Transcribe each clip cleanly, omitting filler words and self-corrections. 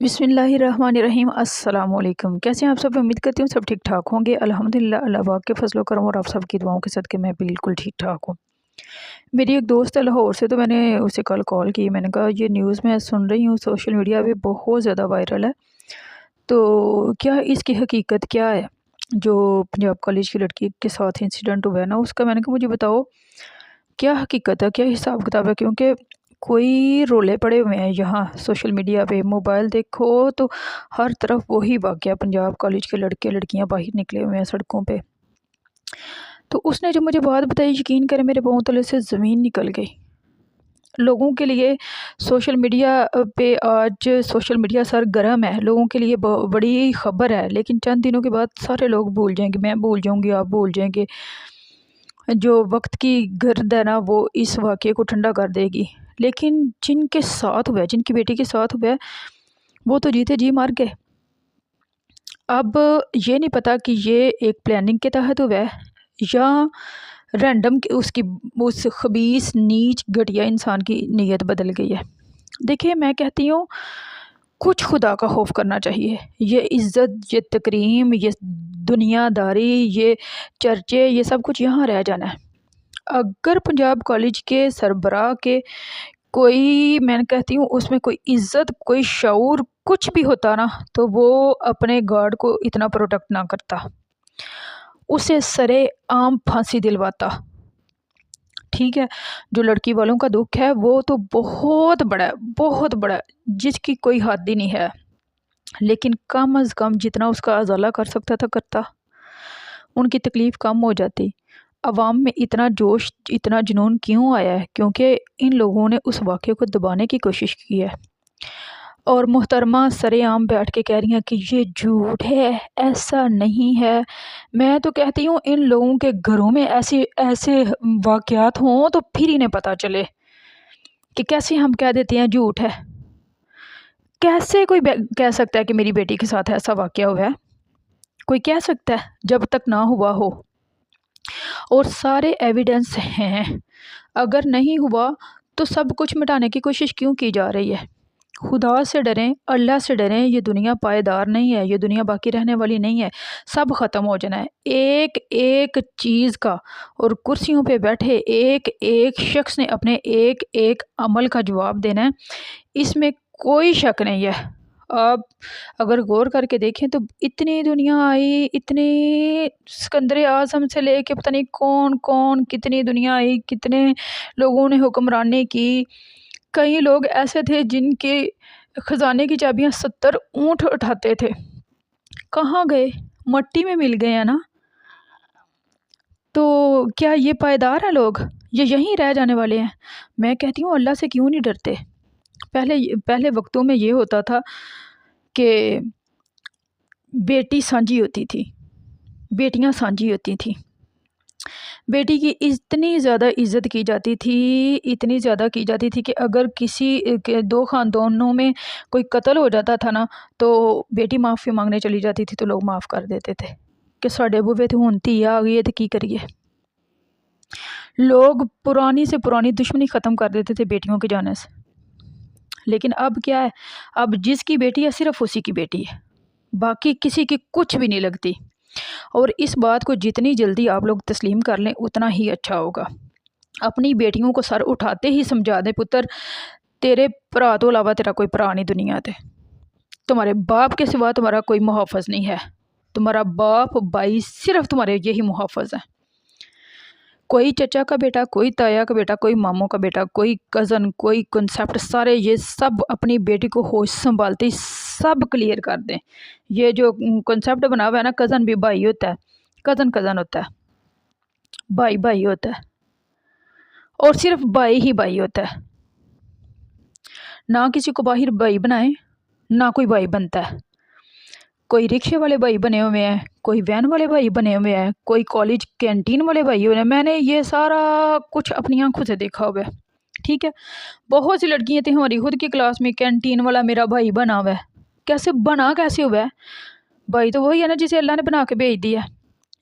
بسم اللہ الرحمن الرحیم۔ السلام علیکم، کیسے ہیں آپ سب؟ امید کرتی ہوں سب ٹھیک ٹھاک ہوں گے۔ الحمدللہ، اللہ پاک کے فضل و کرم اور آپ سب کی دعاؤں کے صدقے میں بالکل ٹھیک ٹھاک ہوں۔ میری ایک دوست ہے لاہور سے، تو میں نے اسے کل کال کی، میں نے کہا یہ نیوز میں سن رہی ہوں سوشل میڈیا پہ بہت زیادہ وائرل ہے، تو کیا اس کی حقیقت کیا ہے جو پنجاب کالج کی لڑکی کے ساتھ انسیڈنٹ ہوا ہے نا اس کا؟ میں نے کہا مجھے بتاؤ کیا حقیقت ہے، کیا حساب کتاب ہے، کیونکہ کوئی رولے پڑے ہوئے ہیں یہاں سوشل میڈیا پہ، موبائل دیکھو تو ہر طرف وہی واقعہ، پنجاب کالج کے لڑکے لڑکیاں باہر نکلے ہوئے ہیں سڑکوں پہ۔ تو اس نے جو مجھے بات بتائی، یقین کریں میرے پاؤں تلے سے زمین نکل گئی۔ لوگوں کے لیے سوشل میڈیا پہ آج سوشل میڈیا سرگرم ہے، لوگوں کے لیے بڑی خبر ہے، لیکن چند دنوں کے بعد سارے لوگ بھول جائیں گے، میں بھول جاؤں گی، آپ بھول جائیں گے۔ جو وقت کی گرد ہے نا وہ اس واقعے کو ٹھنڈا کر دے گی، لیکن جن کے ساتھ ہوا ہے، جن کی بیٹی کے ساتھ ہوا ہے، وہ تو جیتے جی مر گئے۔ اب یہ نہیں پتا کہ یہ ایک پلاننگ کے تحت ہوا ہے یا رینڈم اس خبیث نیچ گھٹیا انسان کی نیت بدل گئی ہے۔ دیکھیے میں کہتی ہوں کچھ خدا کا خوف کرنا چاہیے۔ یہ عزت، یہ تکریم، یہ دنیا داری، یہ چرچے، یہ سب کچھ یہاں رہ جانا ہے۔ اگر پنجاب کالج کے سربراہ کے کوئی، میں کہتی ہوں اس میں کوئی عزت، کوئی شعور کچھ بھی ہوتا نا، تو وہ اپنے گارڈ کو اتنا پروٹیکٹ نہ کرتا، اسے سرے عام پھانسی دلواتا۔ ٹھیک ہے، جو لڑکی والوں کا دکھ ہے وہ تو بہت بڑا ہے، بہت بڑا ہے، جس کی کوئی حد ہی نہیں ہے، لیکن کم از کم جتنا اس کا ازالہ کر سکتا تھا کرتا، ان کی تکلیف کم ہو جاتی۔ عوام میں اتنا جوش، اتنا جنون کیوں آیا ہے؟ کیونکہ ان لوگوں نے اس واقعے کو دبانے کی کوشش کی ہے، اور محترمہ سرے عام بیٹھ کے کہہ رہی ہیں کہ یہ جھوٹ ہے، ایسا نہیں ہے۔ میں تو کہتی ہوں ان لوگوں کے گھروں میں ایسے واقعات ہوں تو پھر انہیں پتہ چلے کہ کیسے ہم کہہ دیتے ہیں جھوٹ ہے۔ کیسے کوئی کہہ سکتا ہے کہ میری بیٹی کے ساتھ ایسا واقعہ ہوا ہے؟ کوئی کہہ سکتا ہے جب تک نہ ہوا ہو؟ اور سارے ایویڈنس ہیں، اگر نہیں ہوا تو سب کچھ مٹانے کی کوشش کیوں کی جا رہی ہے؟ خدا سے ڈریں، اللہ سے ڈریں، یہ دنیا پائیدار نہیں ہے، یہ دنیا باقی رہنے والی نہیں ہے، سب ختم ہو جانا ہے۔ ایک ایک چیز کا، اور کرسیوں پہ بیٹھے ایک ایک شخص نے اپنے ایک ایک عمل کا جواب دینا ہے، اس میں کوئی شک نہیں ہے۔ آپ اگر غور کر کے دیکھیں تو اتنی دنیا آئی، اتنی سکندر اعظم سے لے کے پتہ نہیں کون کون، کتنی دنیا آئی، کتنے لوگوں نے حکمرانی کی۔ کئی لوگ ایسے تھے جن کے خزانے کی چابیاں 70 اونٹ اٹھاتے تھے، کہاں گئے؟ مٹی میں مل گئے ہیں نا۔ تو کیا یہ پائیدار ہیں لوگ؟ یہ یہیں رہ جانے والے ہیں؟ میں کہتی ہوں اللہ سے کیوں نہیں ڈرتے؟ پہلے وقتوں میں یہ ہوتا تھا کہ بیٹی سانجھی ہوتی تھی، بیٹیاں سانجھی ہوتی تھیں، بیٹی کی اتنی زیادہ عزت کی جاتی تھی، اتنی زیادہ کی جاتی تھی کہ اگر کسی کے دو خاندانوں میں کوئی قتل ہو جاتا تھا نا تو بیٹی معافی مانگنے چلی جاتی تھی تو لوگ معاف کر دیتے تھے کہ ساڈے بوے تے ہن دھی آ گئی ہے تو کی کریے۔ لوگ پرانی سے پرانی دشمنی ختم کر دیتے تھے بیٹیوں کے جانے سے۔ لیکن اب کیا ہے؟ اب جس کی بیٹی ہے صرف اسی کی بیٹی ہے، باقی کسی کی کچھ بھی نہیں لگتی۔ اور اس بات کو جتنی جلدی آپ لوگ تسلیم کر لیں اتنا ہی اچھا ہوگا۔ اپنی بیٹیوں کو سر اٹھاتے ہی سمجھا دیں، پتر تیرے بھرا تو علاوہ تیرا کوئی بھرا نہیں دنیا تے، تمہارے باپ کے سوا تمہارا کوئی محافظ نہیں ہے، تمہارا باپ بھائی صرف تمہارے یہی محافظ ہے۔ کوئی چچا کا بیٹا، کوئی تایا کا بیٹا، کوئی ماموں کا بیٹا، کوئی کزن، کوئی کنسیپٹ، سارے یہ سب اپنی بیٹی کو ہوش سنبھالتے ہی سب کلیئر کر دیں۔ یہ جو کنسیپٹ بنا ہوا ہے نا، کزن بھی بھائی ہوتا ہے، کزن ہوتا ہے، بھائی ہوتا ہے، اور صرف بھائی ہی بھائی ہوتا ہے۔ نہ کسی کو باہر بھائی بنائیں، نہ کوئی بھائی بنتا ہے۔ کوئی رکشے والے بھائی بنے ہوئے ہیں، کوئی وین والے بھائی بنے ہوئے ہیں، کوئی کالج کینٹین والے بھائی ہوئے ہیں۔ میں نے یہ سارا کچھ اپنی آنکھوں سے دیکھا ہوا ہے، ٹھیک ہے۔ بہت سی لڑکیاں تھیں ہماری خود کی کلاس میں، کینٹین والا میرا بھائی بنا ہوا ہے۔ کیسے ہوا ہے؟ بھائی تو وہی ہے نا جسے اللہ نے بنا کے بھیج دیا۔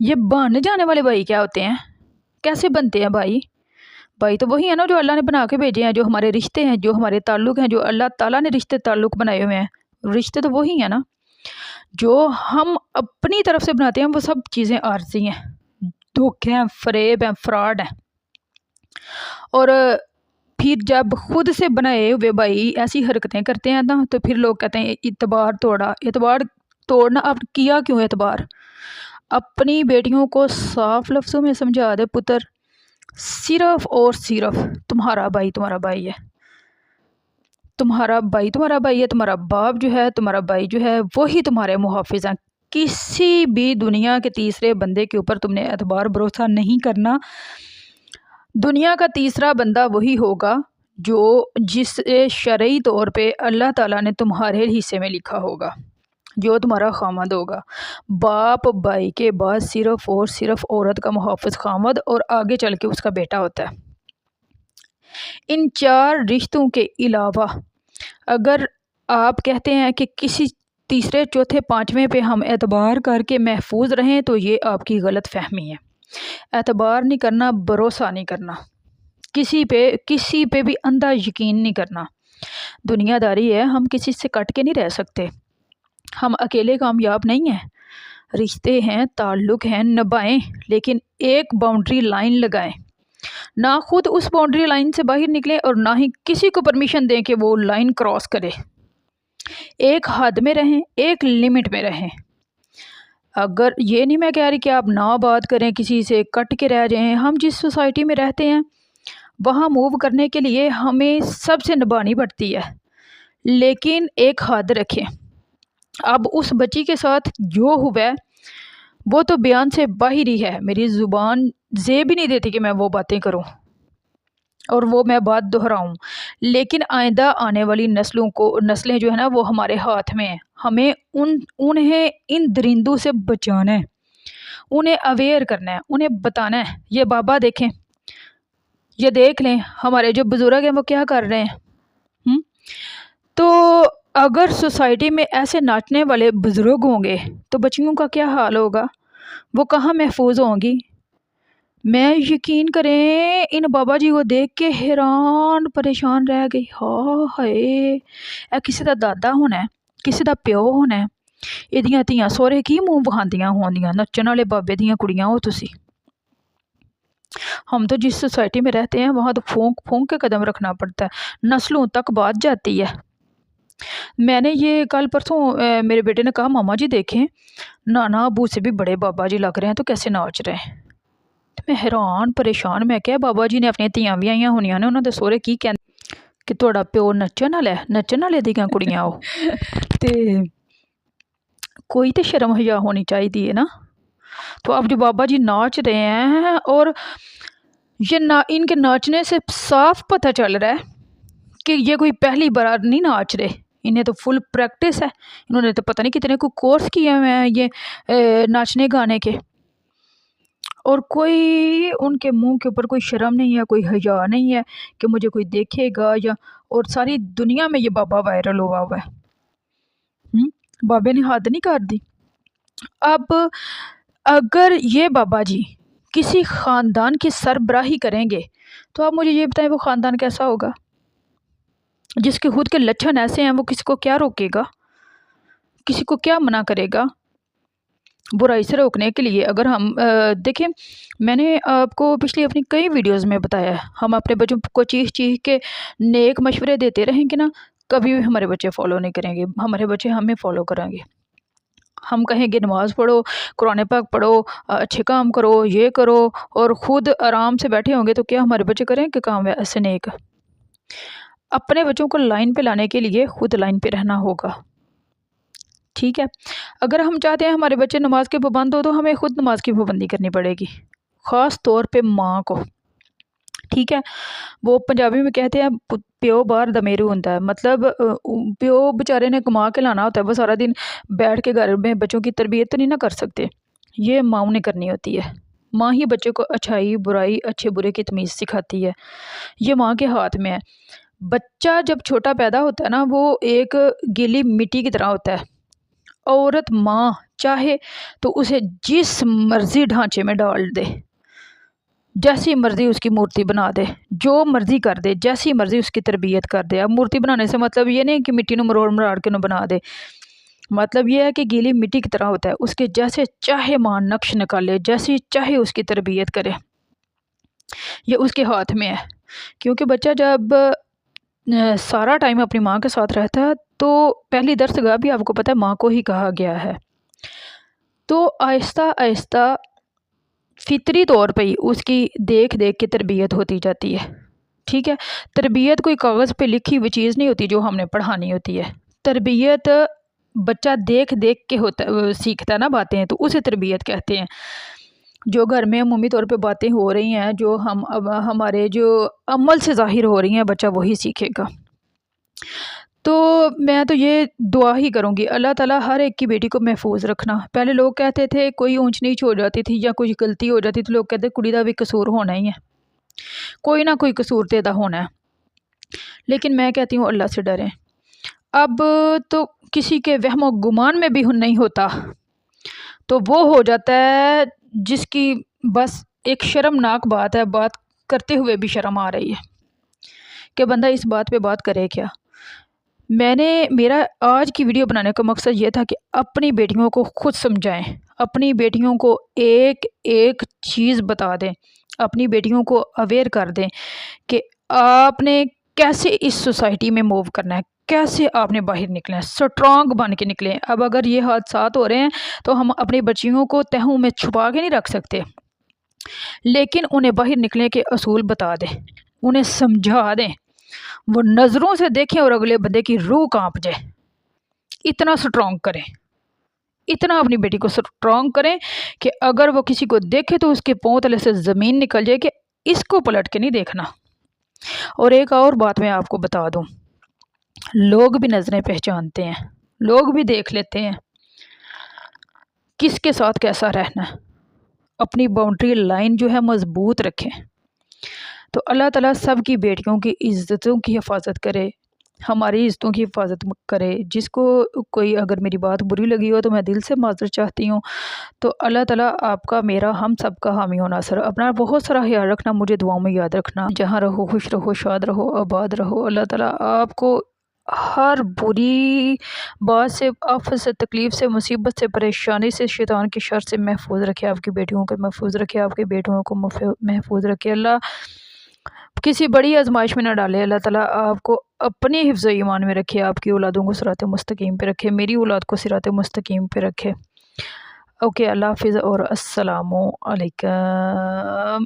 یہ بن جانے والے بھائی کیا ہوتے ہیں؟ کیسے بنتے ہیں بھائی؟ بھائی تو وہی ہے نا جو اللہ نے بنا کے بھیجے ہیں، جو ہمارے رشتے ہیں، جو ہمارے تعلق ہیں، جو اللہ تعالیٰ نے رشتے تعلق بنائے ہوئے ہیں، رشتے تو وہی ہیں نا جو ہم اپنی طرف سے بناتے ہیں، وہ سب چیزیں عارضی ہیں، دھوکے ہیں، فریب ہیں، فراڈ ہیں۔ اور پھر جب خود سے بنائے ہوئے بھائی ایسی حرکتیں کرتے ہیں نا تو پھر لوگ کہتے ہیں اعتبار توڑا۔ اعتبار توڑنا اب کیا کیوں اعتبار؟ اپنی بیٹیوں کو صاف لفظوں میں سمجھا دے پتر، صرف اور صرف تمہارا بھائی تمہارا بھائی ہے، تمہارا بھائی تمہارا بھائی ہے، تمہارا باپ جو ہے، تمہارا بھائی جو ہے، وہی تمہارے محافظ ہیں۔ کسی بھی دنیا کے تیسرے بندے کے اوپر تم نے اعتبار بھروسہ نہیں کرنا۔ دنیا کا تیسرا بندہ وہی ہوگا جس شرعی طور پہ اللہ تعالیٰ نے تمہارے حصے میں لکھا ہوگا، جو تمہارا خامد ہوگا۔ باپ بھائی کے بعد صرف اور صرف عورت کا محافظ خامد، اور آگے چل کے اس کا بیٹا ہوتا ہے۔ ان چار رشتوں کے علاوہ اگر آپ کہتے ہیں کہ کسی تیسرے چوتھے پانچویں پہ ہم اعتبار کر کے محفوظ رہیں تو یہ آپ کی غلط فہمی ہے۔ اعتبار نہیں کرنا، بھروسہ نہیں کرنا، کسی پہ بھی اندھا یقین نہیں کرنا۔ دنیا داری ہے، ہم کسی سے کٹ کے نہیں رہ سکتے، ہم اکیلے کامیاب نہیں ہیں۔ رشتے ہیں، تعلق ہیں، نبھائیں، لیکن ایک باؤنڈری لائن لگائیں، نہ خود اس باؤنڈری لائن سے باہر نکلیں اور نہ ہی کسی کو پرمیشن دیں کہ وہ لائن کراس کرے۔ ایک حد میں رہیں، ایک لمٹ میں رہیں۔ اگر یہ نہیں میں کہہ رہی کہ آپ نہ بات کریں، کسی سے کٹ کے رہ جائیں، ہم جس سوسائٹی میں رہتے ہیں وہاں موو کرنے کے لیے ہمیں سب سے نبھانی پڑتی ہے، لیکن ایک حد رکھیں۔ اب اس بچی کے ساتھ جو ہوا ہے وہ تو بیان سے باہر ہی ہے، میری زبان زیب ہی نہیں دیتی کہ میں وہ باتیں کروں اور وہ میں بات دہراؤں، لیکن آئندہ آنے والی نسلیں جو ہے نا وہ ہمارے ہاتھ میں ہیں۔ ہمیں انہیں ان درندوں سے بچانا ہے، انہیں اویئر کرنا ہے، انہیں بتانا ہے یہ بابا دیکھیں، یہ دیکھ لیں ہمارے جو بزرگ ہیں وہ کیا کر رہے ہیں۔ تو اگر سوسائٹی میں ایسے ناچنے والے بزرگ ہوں گے تو بچیوں کا کیا حال ہوگا؟ وہ کہاں محفوظ ہوں گی؟ میں یقین کریں ان بابا جی کو دیکھ کے حیران پریشان رہ گئی۔ ہائے کسی دا دادا ہونا ہے، کسی دا پیو ہونا ہے، ایدیاں تیاں سورے کی منہ بہاندیاں ہوندیاں، نچن والے بابے دیاں کڑیاں ہو تسی۔ ہم تو جس سوسائٹی میں رہتے ہیں وہاں تو پھونک پھونک کے قدم رکھنا پڑتا ہے، نسلوں تک بات جاتی ہے۔ میں نے یہ کل پرسوں میرے بیٹے نے کہا ماما جی دیکھیں نانا ابو سے بھی بڑے بابا جی لگ رہے ہیں تو کیسے ناچ رہے ہیں۔ میں حیران پریشان، میں کہا بابا جی نے اپنی تیاں ویاہیاں ہونیاں نے، انہوں دے سورے کی کہندے کہ تہاڈا پیو نچن والے دیاں کڑیاں ہو، تے کوئی تے شرم حیا ہونی چاہیے نا۔ تو اب جو بابا جی ناچ رہے ہیں اور ان کے ناچنے سے صاف پتہ چل رہا ہے کہ یہ کوئی پہلی بار نہیں ناچ رہے، انہیں تو فل پریکٹس ہے، انہوں نے تو پتہ نہیں کتنے کو کورس کیے ہوئے ہیں یہ ناچنے گانے کے، اور کوئی ان کے منہ کے اوپر کوئی شرم نہیں ہے، کوئی حیا نہیں ہے کہ مجھے کوئی دیکھے گا اور ساری دنیا میں یہ بابا وائرل ہوا ہے۔ بابے نے حد نہیں کر دی۔ اب اگر یہ بابا جی کسی خاندان کی سربراہی کریں گے تو آپ مجھے یہ بتائیں وہ خاندان کیسا ہوگا؟ جس کے خود کے لچھن ایسے ہیں وہ کسی کو کیا روکے گا، کسی کو کیا منع کرے گا برائی سے روکنے کے لیے؟ اگر ہم دیکھیں، میں نے آپ کو پچھلی اپنی کئی ویڈیوز میں بتایا ہے، ہم اپنے بچوں کو چیخ چیخ کے نیک مشورے دیتے رہیں گے نا، کبھی بھی ہمارے بچے فالو نہیں کریں گے، ہمارے بچے ہمیں فالو کریں گے۔ ہم کہیں گے نماز پڑھو، قرآن پاک پڑھو، اچھے کام کرو، یہ کرو، اور خود آرام سے بیٹھے ہوں گے تو کیا ہمارے بچے کریں کہ کام ایسے نیک؟ اپنے بچوں کو لائن پہ لانے کے لیے خود لائن پہ رہنا ہوگا، ٹھیک ہے؟ اگر ہم چاہتے ہیں ہمارے بچے نماز کے پابند ہو تو ہمیں خود نماز کی پابندی کرنی پڑے گی، خاص طور پہ ماں کو، ٹھیک ہے؟ وہ پنجابی میں کہتے ہیں پیو باہر دمیرو ہوتا ہے، مطلب پیو بیچارے نے کما کے لانا ہوتا ہے، وہ سارا دن بیٹھ کے گھر میں بچوں کی تربیت تو نہیں نہ کر سکتے، یہ ماں نے کرنی ہوتی ہے۔ ماں ہی بچے کو اچھائی برائی اچھے برے کی تمیز سکھاتی ہے، یہ ماں کے ہاتھ میں ہے۔ بچہ جب چھوٹا پیدا ہوتا ہے نا وہ ایک گیلی مٹی کی طرح ہوتا ہے، عورت ماں چاہے تو اسے جس مرضی ڈھانچے میں ڈال دے، جیسی مرضی اس کی مورتی بنا دے، جو مرضی کر دے، جیسی مرضی اس کی تربیت کر دے۔ اب مورتی بنانے سے مطلب یہ نہیں کہ مٹی نو مروڑ مراڑ کے نو بنا دے، مطلب یہ ہے کہ گیلی مٹی کی طرح ہوتا ہے، اس کے جیسے چاہے ماں نقش نکالے، جیسی چاہے اس کی تربیت کرے، یہ اس کے ہاتھ میں ہے۔ کیونکہ بچہ جب سارا ٹائم اپنی ماں کے ساتھ رہتا ہے تو پہلی درسگاہ بھی آپ کو پتہ ہے ماں کو ہی کہا گیا ہے، تو آہستہ آہستہ فطری طور پہ ہی اس کی دیکھ دیکھ کے تربیت ہوتی جاتی ہے، ٹھیک ہے۔ تربیت کوئی کاغذ پہ لکھی ہوئی چیز نہیں ہوتی جو ہم نے پڑھانی ہوتی ہے، تربیت بچہ دیکھ دیکھ کے سیکھتا ہے نا باتیں، تو اسے تربیت کہتے ہیں۔ جو گھر میں عمومی طور پہ باتیں ہو رہی ہیں، جو ہمارے جو عمل سے ظاہر ہو رہی ہیں، بچہ وہی سیکھے گا۔ تو میں تو یہ دعا ہی کروں گی اللہ تعالیٰ ہر ایک کی بیٹی کو محفوظ رکھنا۔ پہلے لوگ کہتے تھے کوئی اونچ نیچ ہو جاتی تھی یا کچھ غلطی ہو جاتی تھی، لوگ کہتے کڑی دا بھی قصور ہونا ہی ہے، کوئی نہ کوئی قصور تیدا ہونا ہے، لیکن میں کہتی ہوں اللہ سے ڈریں۔ اب تو کسی کے وہم و گمان میں بھی نہیں ہوتا، تو وہ ہو جاتا ہے جس کی بس ایک شرمناک بات ہے، بات کرتے ہوئے بھی شرم آ رہی ہے کہ بندہ اس بات پہ بات کرے کیا۔ میرا آج کی ویڈیو بنانے کا مقصد یہ تھا کہ اپنی بیٹیوں کو خود سمجھائیں، اپنی بیٹیوں کو ایک ایک چیز بتا دیں، اپنی بیٹیوں کو اویئر کر دیں کہ آپ نے کیسے اس سوسائٹی میں موو کرنا ہے، کیسے آپ نے باہر نکلنا ہے، سٹرونگ بن کے نکلیں۔ اب اگر یہ حادثات ہو رہے ہیں تو ہم اپنی بچیوں کو تہوں میں چھپا کے نہیں رکھ سکتے، لیکن انہیں باہر نکلنے کے اصول بتا دیں، انہیں سمجھا دیں، وہ نظروں سے دیکھیں اور اگلے بندے کی روح کانپ جائے، اتنا سٹرونگ کریں، اتنا اپنی بیٹی کو سٹرونگ کریں کہ اگر وہ کسی کو دیکھے تو اس کے پاؤں تلے سے زمین نکل جائے کہ اس کو پلٹ کے نہیں دیکھنا۔ اور ایک اور بات میں آپ کو بتا دوں، لوگ بھی نظریں پہچانتے ہیں، لوگ بھی دیکھ لیتے ہیں کس کے ساتھ کیسا رہنا ہے۔ اپنی باؤنڈری لائن جو ہے مضبوط رکھیں۔ تو اللہ تعالیٰ سب کی بیٹیوں کی عزتوں کی حفاظت کرے، ہماری عزتوں کی حفاظت کرے۔ جس کو کوئی اگر میری بات بری لگی ہو تو میں دل سے معذرت چاہتی ہوں۔ تو اللہ تعالیٰ آپ کا، میرا، ہم سب کا حامی و ناصر۔ اپنا بہت سارا خیال رکھنا، مجھے دعاؤں میں یاد رکھنا۔ جہاں رہو خوش رہو، شاد رہو، آباد رہو۔ اللہ تعالیٰ آپ کو ہر بری بات سے، آفت سے، تکلیف سے، مصیبت سے، پریشانی سے، شیطان کی شر سے محفوظ رکھے، آپ کی بیٹیوں کو محفوظ رکھے، آپ کے بیٹوں کو محفوظ رکھے۔ اللہ کسی بڑی آزمائش میں نہ ڈالے۔ اللہ تعالیٰ آپ کو اپنے حفظ و ایمان میں رکھے، آپ کی اولادوں کو صراط مستقیم پہ رکھے، میری اولاد کو صراط مستقیم پہ رکھے۔ اوکے، اللہ حافظ اور السلام علیکم۔